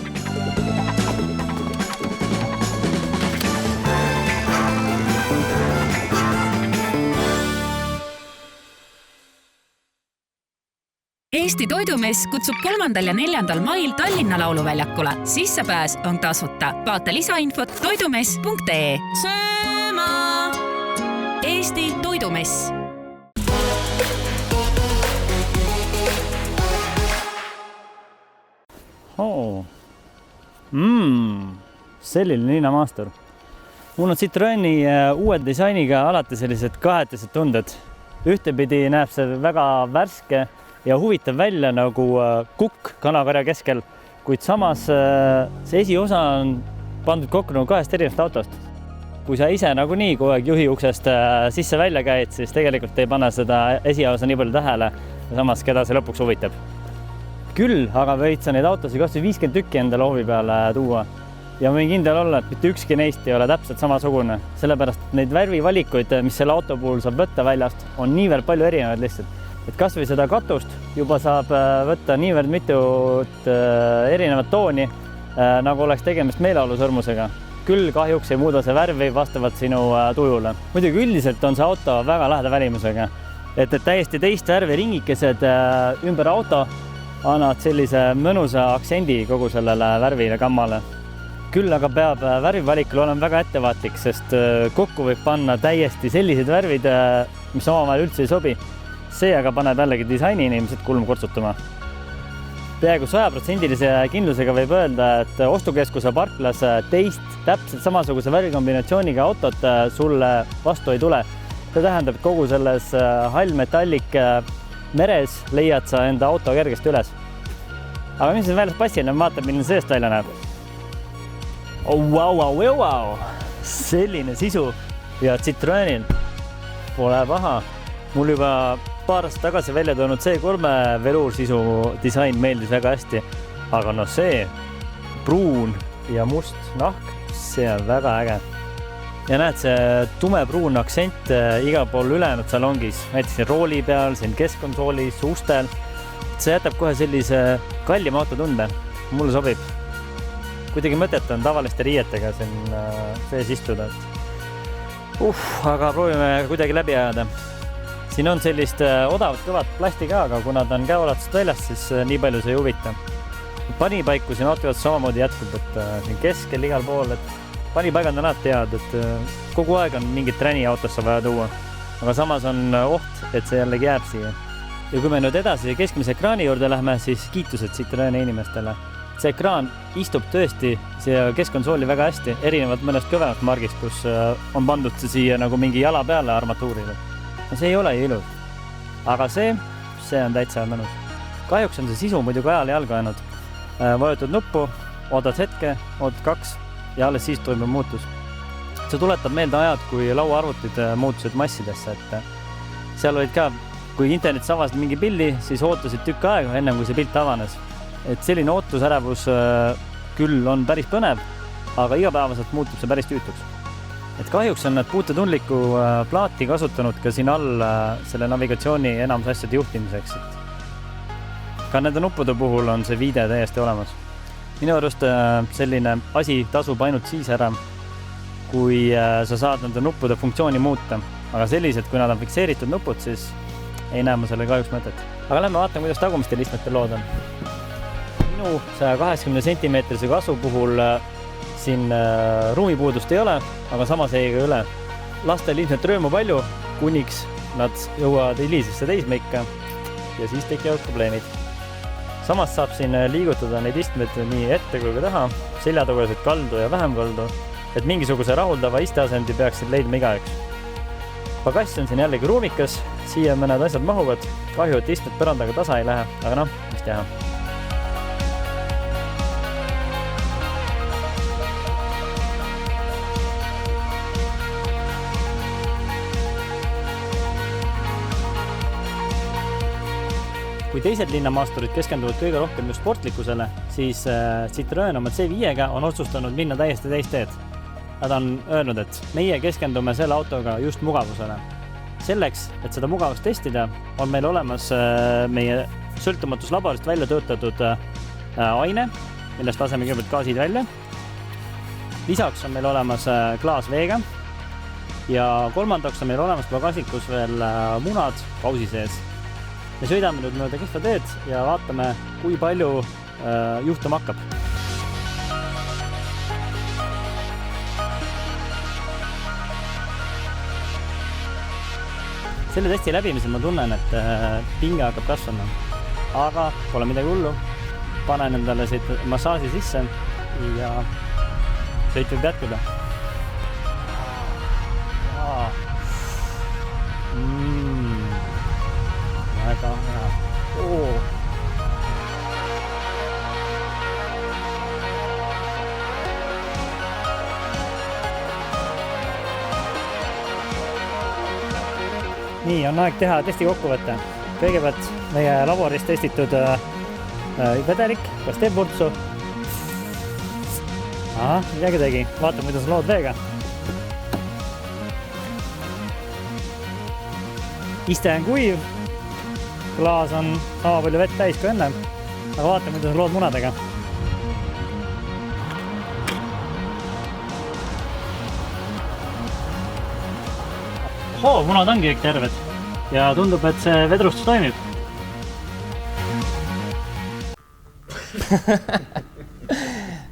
Eesti Toidumees kutsub 3. ja 4. mail Tallinna lauluväljakule. Sissepääs on tasuta. Vaata lisainfot toidumees.ee. Sööma! Eesti Toidumees. Selline Niina Maastur. Mul on Citroeni uue disainiga alati sellised kahetised tunded. Ühtepidi näeb see väga värske ja huvitav välja nagu kukk kanakarja keskel, kuid samas see esiosa on pandud kokku nagu kahest erinevast autost. Kui sa ise nagunii kogu aeg juhi uksest sisse-välja käid, siis tegelikult ei pane seda esiosa nii palju tähele ja samas keda see lõpuks huvitab. Küll aga võid sa neid autosid kas või 50 tükki endale hoovi peale tuua. Ja võin kindel olla, et mitte ükski neist ei ole täpselt samasugune, sellepärast et neid värvivalikuid, mis selle auto puhul saab võtta väljast, on niivõrd palju erinevaid lihtsalt. et kas või seda katust juba saab võtta niivõrd mitut erinevat tooni, nagu oleks tegemist meeleolusõrmusega. Küll kahjuks ei muuda see värvi vastavalt sinu tujule. Muidugi üldiselt on see auto väga läheda välimusega, et täiesti teist värvi ringikesed ümber auto annavad sellise mõnusa aktsendi kogu sellele värvile kammale. Küll aga peab värvivalikul olema väga ettevaatlik, sest kokku võib panna täiesti sellised värvid, mis omavahel üldse ei sobi. See aga paneb jällegi disaini inimesed kulmu kortsutama. Peaaegu 100% kindlusega võib öelda, et ostukeskuse parklas teist täpselt samasuguse värvikombinatsiooniga autot sulle vastu ei tule. See tähendab, et kogu selles hallmetallik meres leiad sa enda auto kergesti üles. Aga mis siin väljas passil, vaatab, milline seest välja näeb. Wow. Selline sisu ja Citroenil pole paha. Mul juba paar aastat tagasi välja toonud C3 veluursisu disain meeldis väga hästi, aga no see pruun ja must nahk, see on väga äge. Ja näed, see tumepruun aktsent igal pool ülejäänud salongis, näiteks siin rooli peal, siin keskkonsoolis, ustel. See jätab kohe sellise kallima auto tunde. Mulle sobib. Kuidagi mõtet on tavaliste riietega siin sees istuda. Aga proovime kuidagi läbi ajada. Siin on sellist odavat kõvat plasti ka, aga kuna ta on käeulatusest väljas, siis nii palju see ei huvita. Panipaiku siin autojuhatus samamoodi jätkub, et siin keskel igal pool, et panipaigad on alati head, et kogu aeg on mingit träni autosse vaja tuua. Aga samas on oht, et see jällegi jääb siia. Ja kui me nüüd edasi keskmise ekraani juurde lähme, siis kiitused Citroeni inimestele. See ekraan istub tõesti siia keskkonsooli väga hästi, erinevalt mõnest kõvemast margist, kus on pandud see siia nagu mingi jala peale armatuurile. No see ei ole ju ilus. Aga see on täitsa mõnus. Kahjuks on see sisu muidugi ajal jalga jäänud. Vajutad nuppu, oodad hetke, oodad 2 ja alles siis toimub muutus. See tuletab meelde ajad, kui lauaarvutid muutusid massidesse, et seal olid ka, kui internetis avasid mingi pildi, siis ootasid tükk aega ennem kui see pilt avanes. Et selline ootusärevus küll on päris põnev, aga igapäevaselt muutub see päris tüütuks. Et kahjuks on nad puutetundliku plaati kasutanud ka siin all selle navigatsiooni enamus asjade juhtimiseks. Ka nende nuppude puhul on see viide täiesti olemas. Minu arust selline asi tasub ainult siis ära, kui sa saad nende nuppude funktsiooni muuta. Aga sellised, kui nad on fikseeritud nupud, siis ei näe ma selle kahjuks mõtet. Aga lähme vaatame, kuidas tagumistel istmetel lood on. Minu 180 cm kasvu puhul siin ruumipuudust ei ole, aga samas ei ka üle. Lastel ilmselt röömu palju, kuniks nad jõuavad hilisesse teismeikka ja siis tekivad probleemid. Samas saab siin liigutada neid istmed nii ette kui ka taha, seljatagulised kaldu ja vähem kaldu, et mingisuguse rahuldava isteasendi peaksid leidma igaüks. Pagass on siin jällegi ruumikas, siia mõned asjad mahuvad, kahju, et istmed põrandaga tasa ei lähe, aga noh, mis teha. Kui teised linnamaasturid keskenduvad kõige rohkem just sportlikkusele, siis Citroen oma C5-ga on otsustanud minna täiesti teist teed. Nad on öelnud, et meie keskendume selle autoga just mugavusele. Selleks, et seda mugavust testida, on meil olemas meie sõltumatus-laborist välja töötatud aine, millest laseme kõigepealt gaasid välja. Lisaks on meil olemas klaas veega ja kolmandaks on meil olemas pagasikus veel munad pausi sees. Me sõidame nüüd mööda kihva teed ja vaatame, kui palju juhtuma hakkab. Selle testi läbimisel ma tunnen, et pinge hakkab kasvama. Aga pole midagi hullu. Panen endale siit massaaži sisse ja sõit võib jätkuda. Väga hea. Nii, on aeg teha testi kokkuvõtte. Kõigepealt meie laboris testitud vedelik, kas teeb vurtsu? Midagi tegi. Vaatame, kuidas lood veega. Iste on kuiv. klaas on sama palju vett täis kui enne, aga vaatame, kuidas on lood munadega. Munad ongi kõik terved ja tundub, et see vedrustus toimib.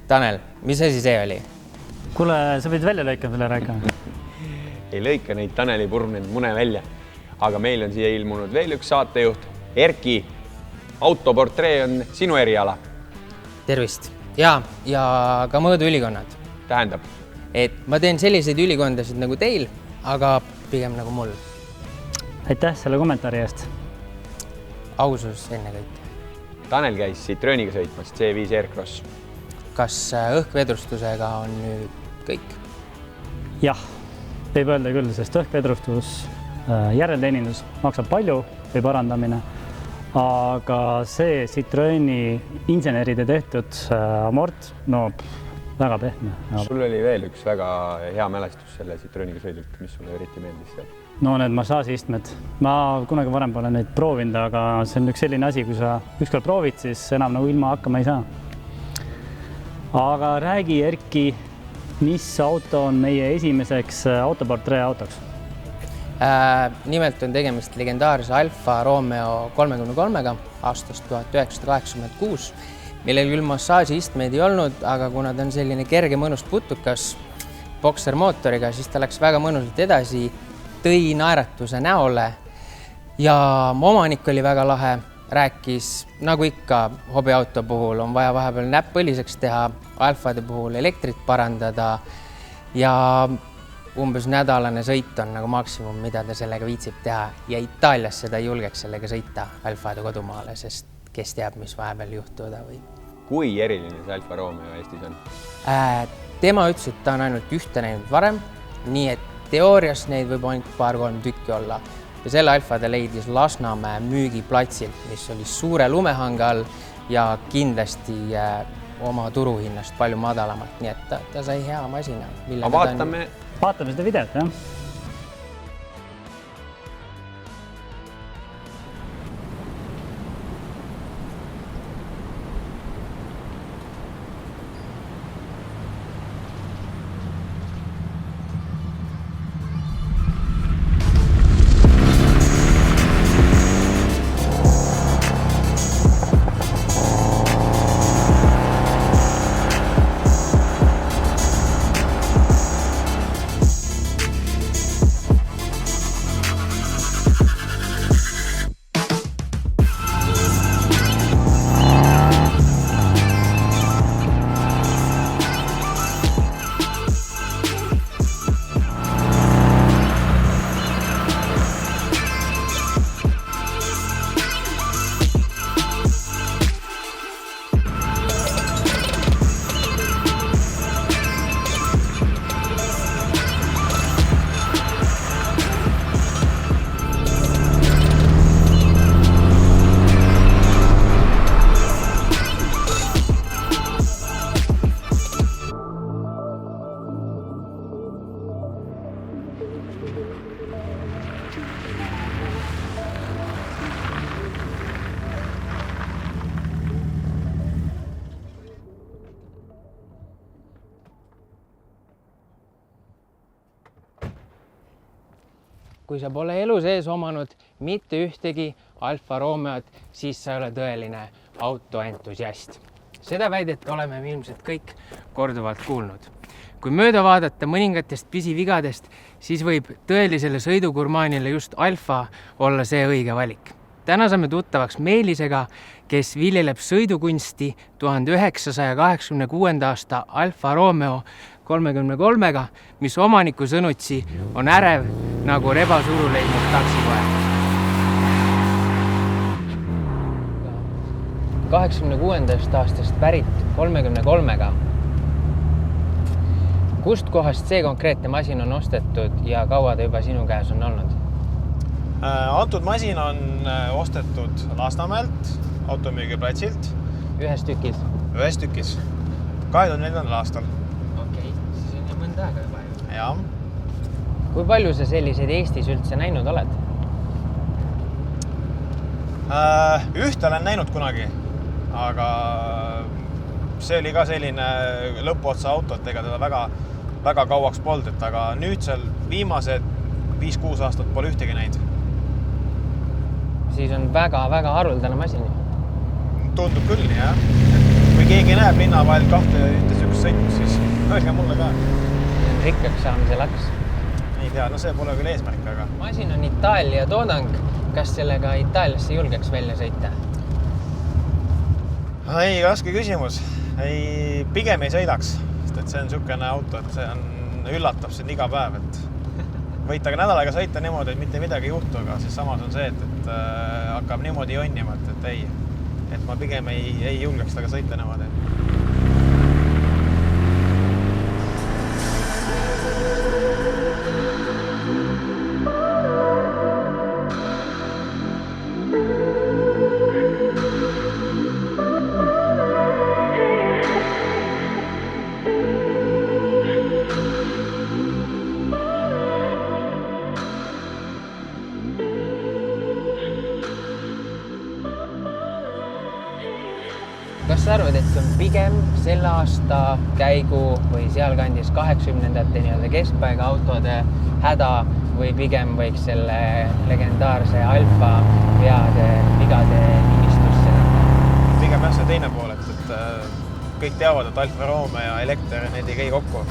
Tanel, mis asi see oli? Kuule, sa võid välja lõikama selle rääkama. Ei lõika neid Taneli purmnenud mune välja, aga meil on siia ilmunud veel üks saatejuht. Erki, autoportree on sinu eriala. Tervist. Ja ka mõõduülikonnad. Tähendab? Et ma teen selliseid ülikondasid nagu teil, aga pigem nagu mul. Aitäh selle kommentaari eest. Ausus enne kõik. Tanel käis Citroeniga sõitmas C5 Aircross. Kas õhkvedrustusega on nüüd kõik? Jah, võib öelda küll, sest õhkvedrustus, järelteenindus maksab palju või parandamine, aga see Citroeni inseneride tehtud amort, no väga pehme. Sul oli veel üks väga hea mälestus selle Citroeniga sõidult, mis sulle eriti meeldis? No need massaažiistmed. Ma kunagi varem pole neid proovinud, aga see on üks selline asi, kui sa ükskord proovid, siis enam nagu ilma hakkama ei saa. Aga räägi, Erki, mis auto on meie esimeseks autoportree autoks? Nimelt on tegemist legendaarse Alfa Romeo 33-ga aastast 1986, millel küll massaažiistmeid ei olnud, aga kuna ta on selline kerge mõnus putukas boksermootoriga, siis ta läks väga mõnusalt edasi, tõi naeratuse näole ja omanik oli väga lahe, rääkis, nagu ikka hobiauto puhul on vaja vahepeal näpp põliseks teha, Alfade puhul elektrit parandada ja umbes nädalane sõit on nagu maksimum, mida ta sellega viitsib teha ja Itaalias seda ei julgeks sellega sõita Alfade kodumaale, sest kes teab, mis vahepeal juhtuda või. Kui eriline see Alfa Romeo Eestis on? Tema ütles, et ta on ainult ühte näinud varem, nii et teoorias neid võib ainult 2-3 tükki olla. Ja selle Alfa ta leidis Lasnamäe müügiplatsilt, mis oli suure lumehanga all ja kindlasti oma turuhinnast palju madalamalt, nii et ta sai hea masina. Vaatame seda videot, jah? Kui sa pole elu sees omanud mitte ühtegi Alfa Romeot, siis sa ei ole tõeline autoentusiast. Seda väidet oleme ilmselt kõik korduvalt kuulnud. Kui mööda vaadata mõningatest pisivigadest, siis võib tõelisele sõidugurmaanile just Alfa olla see õige valik. Täna saame tuttavaks Meelisega, kes viljeleb sõidukunsti 1986. aasta Alfa Romeo 33-ga, mis omaniku sõnutsi on ärev nagu rebasuru leidnud taksikoer. 86. aastast pärit 33-ga. Kust kohast see konkreetne masin on ostetud ja kaua ta juba sinu käes on olnud? Antud masin on ostetud Lasnamäelt, automüügiplatsilt. Ühes tükis? Ühes tükis. 2004. aastal. Okei, siis on ju mõnda aega juba. Jah. Kui palju sa selliseid Eestis üldse näinud oled? Ühte olen näinud kunagi, aga see oli ka selline lõpuotsa auto, et ega teda väga kauaks polnud, et aga nüüd seal viimased 5-6 aastat pole ühtegi näinud. Siis on väga-väga haruldane masin. Tundub küll, jah. Kui keegi näeb linna vahel kahte ühte sükst sõitmus, siis öelge mulle ka. Rikkaks saamise laks. Ei tea, no see pole küll eesmärk, aga... Masin on Itaalia toodang. Kas sellega Itaaliasse julgeks välja sõita? Ei, raske küsimus. Ei, pigem ei sõidaks, sest et see on niisugune auto, et see üllatab sind iga päev, et võite ka nädalaga sõita niimoodi, et mitte midagi ei juhtu, aga siis samas on see, et hakkab niimoodi jonnima, et ei. Et ma pigem ei julgeks taga sõita niimoodi. Kas sa arvad, et see on pigem selle aasta käigu või sealkandis 80-ndate keskpäega autode häda või pigem võiks selle legendaarse Alfa veade vigade nimistusse? Pigem jah see teine pool, et kõik teavad, et Alfa Romeo ja Elekter need ei käi kokku.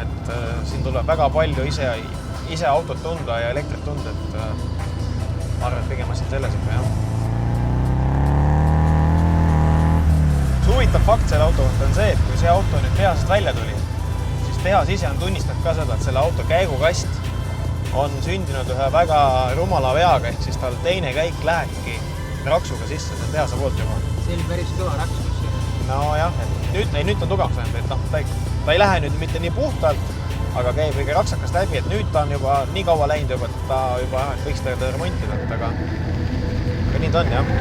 Et siin tuleb väga palju ise autot tunda ja elektrit tunda, et ma arvan, et pigem siin selles ikka, jah. Huvitav fakt selle auto kohta on see, et kui see auto nüüd tehasest välja tuli, siis tehas ise on tunnistanud ka seda, et selle auto käigukast on sündinud ühe väga rumala veaga, ehk siis tal teine käik lähebki raksuga sisse, see tehase poolt juba. See oli päris kõva raksus. No jah, et nüüd on tugevaks läinud, et ta ei lähe nüüd mitte nii puhtalt, aga käib kõige raksakast läbi, et nüüd ta on juba nii kaua läinud juba, et ta juba võiks teda remontida, aga nii ta on, jah.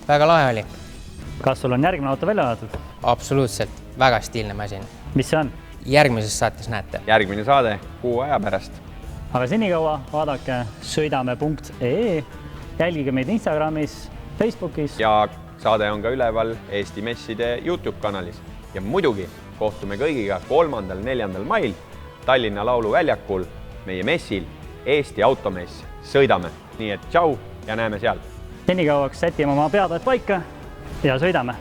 Väga lahe oli. Kas sul on järgmine auto välja vaadatud? Absoluutselt. Väga stiilne masin. Mis see on? Järgmises saates näete. Järgmine saade kuu aja pärast. Aga senikaua vaadake sõidame.ee, jälgige meid Instagramis, Facebookis. Ja saade on ka üleval Eesti Messide YouTube-kanalis. Ja muidugi kohtume kõigiga 3.–4. mail Tallinna Lauluväljakul, meie messil Eesti Automess. Sõidame. Nii et tšau ja näeme seal. Senikauaks sätime oma pead paika ja sõidame.